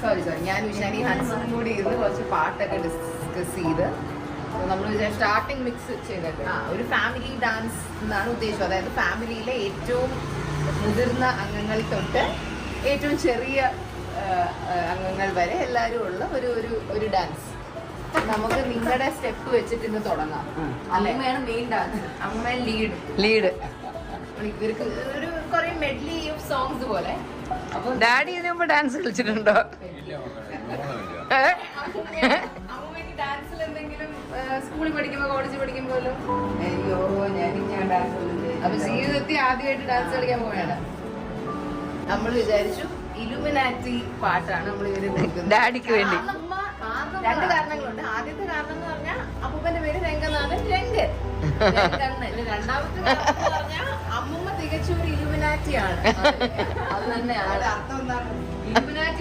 Sorry ഞാനും ഇഷാനി ഹൻസും കൂടി ഇരുന്ന് കുറച്ച് പാട്ടൊക്കെ ഡിസ്കസ് ചെയ്ത് നമ്മൾ സ്റ്റാർട്ടിങ് മിക്സ് ചെയ്തിട്ട് ഒരു ഫാമിലി ഡാൻസ് എന്നാണ് ഉദ്ദേശം. അതായത് ഫാമിലിയിലെ ഏറ്റവും മുതിർന്ന അംഗങ്ങൾ തൊട്ട് ഏറ്റവും ചെറിയ അംഗങ്ങൾ വരെ എല്ലാവരും ഉള്ള ഒരു ഡാൻസ്. നമുക്ക് നിങ്ങളുടെ സ്റ്റെപ്പ് വെച്ചിട്ട് ഇന്ന് തുടങ്ങാം. അമ്മയാണ് മെയിൻ ഡാൻസ്, അമ്മയാണ് ലീഡ്. ഇവർക്ക് ഒരു കുറെ മെഡ്ലി ഓഫ് സോങ്സ് പോലെ. അപ്പൊ ഡാഡി ഇതിനു മുമ്പ് ഡാൻസ് കളിച്ചിട്ടുണ്ടോ? ഡാൻസിൽ എന്തെങ്കിലും സ്കൂളിൽ പഠിക്കുമ്പോ കോളേജിൽ പഠിക്കുമ്പോഴും അയ്യോ ഞാൻ ഡാൻസ് അപ്പൊ ജീവിതത്തിൽ ആദ്യമായിട്ട് ഡാൻസ് കളിക്കാൻ പോവുകയാണ്. നമ്മൾ വിചാരിച്ചു ഇലുമിനാറ്റി പാട്ടാണ് നമ്മൾ ഇവര് ഡാഡിക്ക് വേണ്ടി. രണ്ട് കാരണങ്ങളുണ്ട്. ആദ്യത്തെ കാരണം എന്ന് പറഞ്ഞാൽ അപ്പൂപ്പന്റെ പേര് രംഗനാഥൻ രംഗൻ. രണ്ടാമത്തെ കാരണം എന്ന് പറഞ്ഞാൽ അമ്മൂമ്മ തികച്ചും ഒരു ഇലുമിനാറ്റിയാണ്. അത് തന്നെയാണ് അർത്ഥം. എന്താണ് ഇലുമിനാറ്റി?